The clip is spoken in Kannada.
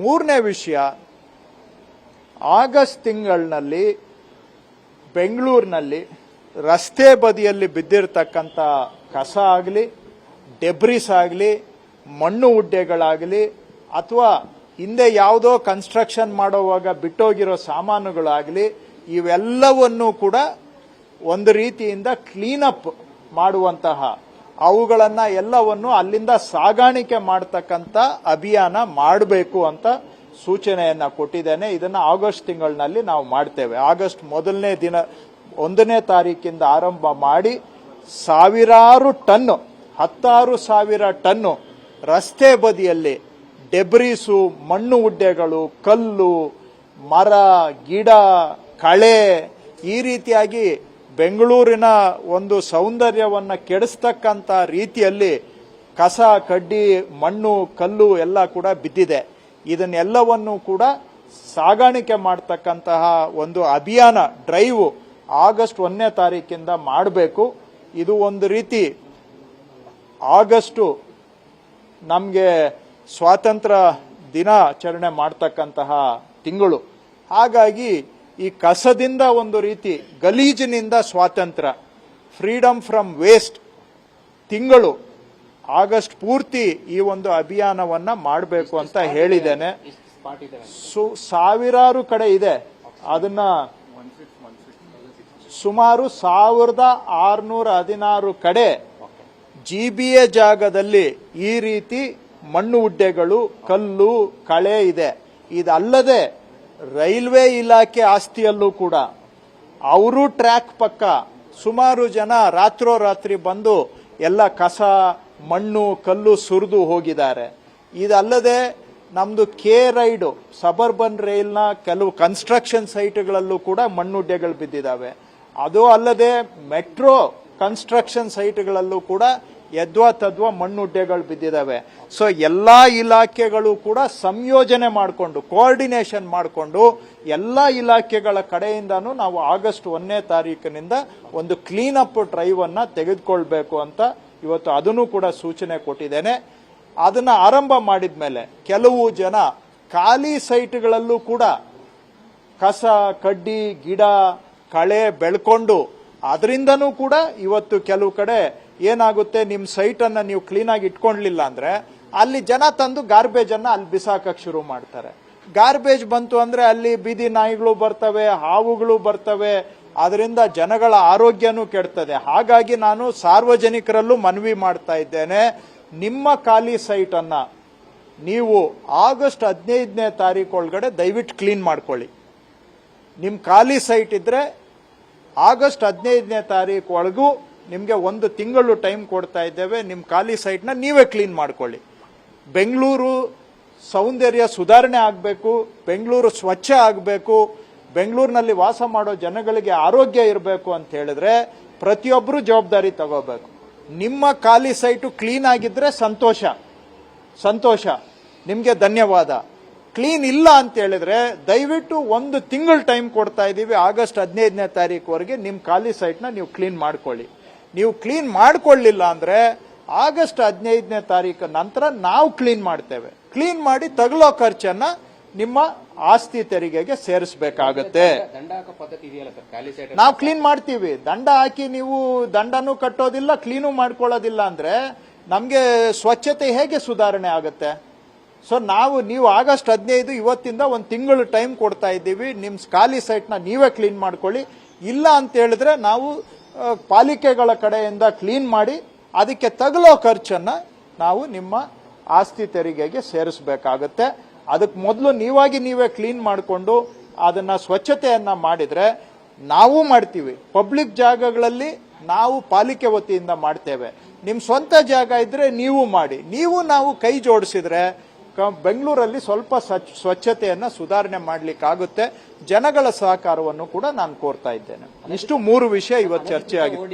ಮೂರನೇ ವಿಷಯ, ಆಗಸ್ಟ್ ತಿಂಗಳಿನಲ್ಲಿ ಬೆಂಗಳೂರಿನಲ್ಲಿ ರಸ್ತೆ ಬದಿಯಲ್ಲಿ ಬಿದ್ದಿರತಕ್ಕಂಥ ಕಸ ಆಗಲಿ, ಡೆಬ್ರಿಸ್ ಆಗಲಿ, ಮಣ್ಣು ಉಡ್ಡೆಗಳಾಗಲಿ, ಅಥವಾ ಹಿಂದೆ ಯಾವುದೋ ಕನ್ಸ್ಟ್ರಕ್ಷನ್ ಮಾಡುವಾಗ ಬಿಟ್ಟೋಗಿರೋ ಸಾಮಾನುಗಳಾಗಲಿ, ಇವೆಲ್ಲವನ್ನೂ ಕೂಡ ಒಂದು ರೀತಿಯಿಂದ ಕ್ಲೀನಪ್ ಮಾಡುವಂತಹ, ಅವುಗಳನ್ನು ಎಲ್ಲವನ್ನು ಅಲ್ಲಿಂದ ಸಾಗಾಣಿಕೆ ಮಾಡತಕ್ಕಂಥ ಅಭಿಯಾನ ಮಾಡಬೇಕು ಅಂತ ಸೂಚನೆಯನ್ನ ಕೊಟ್ಟಿದ್ದೇನೆ. ಇದನ್ನು ಆಗಸ್ಟ್ ತಿಂಗಳಿನಲ್ಲಿ ನಾವು ಮಾಡ್ತೇವೆ. ಆಗಸ್ಟ್ ಮೊದಲನೇ ದಿನ 1ನೇ ತಾರೀಕಿಂದ ಆರಂಭ ಮಾಡಿ ಸಾವಿರಾರು ಟನ್ನು, 16,000 ಟನ್ನು ರಸ್ತೆ ಬದಿಯಲ್ಲಿ ಡೆಬ್ರೀಸು, ಮಣ್ಣು ಉಡ್ಡೆಗಳು, ಕಲ್ಲು, ಮರ, ಗಿಡ, ಕಳೆ, ಈ ರೀತಿಯಾಗಿ ಬೆಂಗಳೂರಿನ ಒಂದು ಸೌಂದರ್ಯವನ್ನು ಕೆಡಿಸ್ತಕ್ಕಂಥ ರೀತಿಯಲ್ಲಿ ಕಸ, ಕಡ್ಡಿ, ಮಣ್ಣು, ಕಲ್ಲು ಎಲ್ಲ ಕೂಡ ಬಿದ್ದಿದೆ. ಇದನ್ನೆಲ್ಲವನ್ನು ಕೂಡ ಸಾಗಾಣಿಕೆ ಮಾಡತಕ್ಕಂತಹ ಒಂದು ಅಭಿಯಾನ, ಡ್ರೈವ್ ಆಗಸ್ಟ್ 1ನೇ ತಾರೀಕಿಂದ ಮಾಡಬೇಕು. ಇದು ಒಂದು ರೀತಿ ಆಗಸ್ಟು ನಮಗೆ ಸ್ವಾತಂತ್ರ್ಯ ದಿನಾಚರಣೆ ಮಾಡ್ತಕ್ಕಂತಹ ತಿಂಗಳು. ಹಾಗಾಗಿ ಈ ಕಸದಿಂದ ಒಂದು ರೀತಿ, ಗಲೀಜಿನಿಂದ ಸ್ವಾತಂತ್ರ್ಯ, ಫ್ರೀಡಮ್ ಫ್ರಮ್ ವೇಸ್ಟ್ ತಿಂಗಳು ಆಗಸ್ಟ್ ಪೂರ್ತಿ ಈ ಒಂದು ಅಭಿಯಾನವನ್ನ ಮಾಡಬೇಕು ಅಂತ ಹೇಳಿದ್ದೇನೆ. ಸಾವಿರಾರು ಕಡೆ ಇದೆ. ಅದನ್ನ ಸುಮಾರು 1616 ಕಡೆ GBA ಜಾಗದಲ್ಲಿ ಈ ರೀತಿ ಮಣ್ಣು ಉಡ್ಡೆಗಳು, ಕಲ್ಲು, ಕಳೆ ಇದೆ. ಇದಲ್ಲದೆ ರೈಲ್ವೆ ಇಲಾಖೆ ಆಸ್ತಿಯಲ್ಲೂ ಕೂಡ ಅವರು ಟ್ರ್ಯಾಕ್ ಪಕ್ಕ ಸುಮಾರು ಜನ ರಾತ್ರೋರಾತ್ರಿ ಬಂದು ಎಲ್ಲ ಕಸ, ಮಣ್ಣು, ಕಲ್ಲು ಸುರಿದು ಹೋಗಿದ್ದಾರೆ. ಇದಲ್ಲದೆ ನಮ್ದು ರೈಡು, ಸಬರ್ಬನ್ ರೈಲ್ನ ಕೆಲವು ಕನ್ಸ್ಟ್ರಕ್ಷನ್ ಸೈಟ್ಗಳಲ್ಲೂ ಕೂಡ ಮಣ್ಣುಡ್ಡೆಗಳು ಬಿದ್ದಿದ್ದಾವೆ. ಅದು ಅಲ್ಲದೆ ಮೆಟ್ರೋ ಕನ್ಸ್ಟ್ರಕ್ಷನ್ ಸೈಟ್ಗಳಲ್ಲೂ ಕೂಡ ಯದ್ವಾ ತದ್ವಾ ಮಣ್ಣುಡ್ಡೆಗಳು ಬಿದ್ದಿದ್ದಾವೆ. ಸೊ ಎಲ್ಲಾ ಇಲಾಖೆಗಳು ಕೂಡ ಸಂಯೋಜನೆ ಮಾಡಿಕೊಂಡು, ಕೋಆರ್ಡಿನೇಷನ್ ಮಾಡಿಕೊಂಡು, ಎಲ್ಲಾ ಇಲಾಖೆಗಳ ಕಡೆಯಿಂದನೂ ನಾವು ಆಗಸ್ಟ್ 1ನೇ ತಾರೀಕಿನಿಂದ ಒಂದು ಕ್ಲೀನ್ ಅಪ್ ಡ್ರೈವ್ ಅನ್ನ ತೆಗೆದುಕೊಳ್ಬೇಕು ಅಂತ ಇವತ್ತು ಅದನ್ನು ಕೂಡ ಸೂಚನೆ ಕೊಟ್ಟಿದ್ದೇನೆ. ಅದನ್ನ ಆರಂಭ ಮಾಡಿದ ಮೇಲೆ ಕೆಲವು ಜನ ಖಾಲಿ ಸೈಟ್ಗಳಲ್ಲೂ ಕೂಡ ಕಸ, ಕಡ್ಡಿ, ಗಿಡ, ಕಳೆ ಬೆಳ್ಕೊಂಡು, ಅದರಿಂದನೂ ಕೂಡ ಇವತ್ತು ಕೆಲವು ಕಡೆ ಏನಾಗುತ್ತೆ, ನಿಮ್ಮ ಸೈಟ್ ಅನ್ನ ನೀವು ಕ್ಲೀನ್ ಆಗಿ ಇಟ್ಕೊಂಡ್ಲಿಲ್ಲ ಅಂದ್ರೆ ಅಲ್ಲಿ ಜನ ತಂದು ಗಾರ್ಬೇಜ್ ಅನ್ನ ಅಲ್ಲಿ ಬಿಸಾಕಕ್ ಶುರು ಮಾಡ್ತಾರೆ. ಗಾರ್ಬೇಜ್ ಬಂತು ಅಂದ್ರೆ ಅಲ್ಲಿ ಬೀದಿ ನಾಯಿಗಳು ಬರ್ತವೆ, ಹಾವುಗಳು ಬರ್ತವೆ, ಅದರಿಂದ ಜನಗಳ ಆರೋಗ್ಯನೂ ಕೆಡ್ತದೆ. ಹಾಗಾಗಿ ನಾನು ಸಾರ್ವಜನಿಕರಲ್ಲೂ ಮನವಿ ಮಾಡ್ತಾ ಇದ್ದೇನೆ, ನಿಮ್ಮ ಖಾಲಿ ಸೈಟ್ ಅನ್ನ ನೀವು ಆಗಸ್ಟ್ 15ನೇ ತಾರೀಕು ಒಳಗಡೆ ದಯವಿಟ್ಟು ಕ್ಲೀನ್ ಮಾಡ್ಕೊಳ್ಳಿ. ನಿಮ್ ಖಾಲಿ ಸೈಟ್ ಇದ್ರೆ ಆಗಸ್ಟ್ 15ನೇ ತಾರೀಕು ಒಳಗೂ ನಿಮಗೆ 1 ತಿಂಗಳು ಟೈಮ್ ಕೊಡ್ತಾ ಇದ್ದೇವೆ. ನಿಮ್ಮ ಖಾಲಿ ಸೈಟ್ನ ನೀವೇ ಕ್ಲೀನ್ ಮಾಡ್ಕೊಳ್ಳಿ. ಬೆಂಗಳೂರು ಸೌಂದರ್ಯ ಸುಧಾರಣೆ ಆಗಬೇಕು, ಬೆಂಗಳೂರು ಸ್ವಚ್ಛ ಆಗಬೇಕು, ಬೆಂಗಳೂರಿನಲ್ಲಿ ವಾಸ ಮಾಡೋ ಜನಗಳಿಗೆ ಆರೋಗ್ಯ ಇರಬೇಕು ಅಂತ ಹೇಳಿದ್ರೆ ಪ್ರತಿಯೊಬ್ಬರು ಜವಾಬ್ದಾರಿ ತಗೋಬೇಕು. ನಿಮ್ಮ ಖಾಲಿ ಸೈಟು ಕ್ಲೀನ್ ಆಗಿದ್ರೆ ಸಂತೋಷ, ನಿಮಗೆ ಧನ್ಯವಾದ. ಕ್ಲೀನ್ ಇಲ್ಲ ಅಂತ ಹೇಳಿದ್ರೆ ದಯವಿಟ್ಟು 1 ತಿಂಗಳು ಟೈಮ್ ಕೊಡ್ತಾ ಇದ್ದೀವಿ, ಆಗಸ್ಟ್ 15ನೇ ತಾರೀಕುವರೆಗೆ ನಿಮ್ಮ ಖಾಲಿ ಸೈಟ್ನ ನೀವು ಕ್ಲೀನ್ ಮಾಡ್ಕೊಳ್ಳಿ. ನೀವು ಕ್ಲೀನ್ ಮಾಡ್ಕೊಳ್ಳಿಲ್ಲ ಅಂದ್ರೆ ಆಗಸ್ಟ್ 15ನೇ ತಾರೀಕು ನಂತರ ನಾವು ಕ್ಲೀನ್ ಮಾಡ್ತೇವೆ. ಕ್ಲೀನ್ ಮಾಡಿ ತಗಲೋ ಖರ್ಚನ್ನ ನಿಮ್ಮ ಆಸ್ತಿ ತೆರಿಗೆಗೆ ಸೇರಿಸಬೇಕಾಗತ್ತೆ. ನಾವು ಕ್ಲೀನ್ ಮಾಡ್ತೀವಿ. ದಂಡ ಹಾಕಿ ನೀವು ದಂಡನೂ ಕಟ್ಟೋದಿಲ್ಲ, ಕ್ಲೀನು ಮಾಡ್ಕೊಳ್ಳೋದಿಲ್ಲ ಅಂದ್ರೆ ನಮ್ಗೆ ಸ್ವಚ್ಛತೆ ಹೇಗೆ ಸುಧಾರಣೆ ಆಗುತ್ತೆ? ಸೊ ನೀವು ಆಗಸ್ಟ್ 15 ಇವತ್ತಿಂದ 1 ತಿಂಗಳು ಟೈಮ್ ಕೊಡ್ತಾ ಇದ್ದೀವಿ. ನಿಮ್ ಖಾಲಿ ಸೈಟ್ನ ನೀವೇ ಕ್ಲೀನ್ ಮಾಡ್ಕೊಳ್ಳಿ. ಇಲ್ಲ ಅಂತ ಹೇಳಿದ್ರೆ ನಾವು ಪಾಲಿಕೆಗಳ ಕಡೆಯಿಂದ ಕ್ಲೀನ್ ಮಾಡಿ ಅದಕ್ಕೆ ತಗಲೋ ಖರ್ಚನ್ನ ನಾವು ನಿಮ್ಮ ಆಸ್ತಿ ತೆರಿಗೆಗೆ ಸೇರಿಸಬೇಕಾಗತ್ತೆ. ಅದಕ್ಕೆ ಮೊದಲು ನೀವೇ ಕ್ಲೀನ್ ಮಾಡಿಕೊಂಡು ಅದನ್ನ ಸ್ವಚ್ಛತೆಯನ್ನ ಮಾಡಿದ್ರೆ ನಾವು ಮಾಡ್ತೀವಿ. ಪಬ್ಲಿಕ್ ಜಾಗಗಳಲ್ಲಿ ನಾವು ಪಾಲಿಕೆ ವತಿಯಿಂದ ಮಾಡ್ತೇವೆ. ನಿಮ್ ಸ್ವಂತ ಜಾಗ ಇದ್ರೆ ನೀವು ಮಾಡಿ. ನಾವು ಕೈ ಜೋಡಿಸಿದ್ರೆ ಬೆಂಗಳೂರಲ್ಲಿ ಸ್ವಲ್ಪ ಸ್ವಚ್ಛತೆಯನ್ನ ಸುಧಾರಣೆ ಮಾಡ್ಲಿಕ್ಕಾಗುತ್ತೆ. ಜನಗಳ ಸಹಕಾರವನ್ನು ಕೂಡ ನಾನು ಕೋರ್ತಾ ಇದ್ದೇನೆ. ಇಷ್ಟು 3 ವಿಷಯ ಇವತ್ತು ಚರ್ಚೆ ಆಗಿದೆ.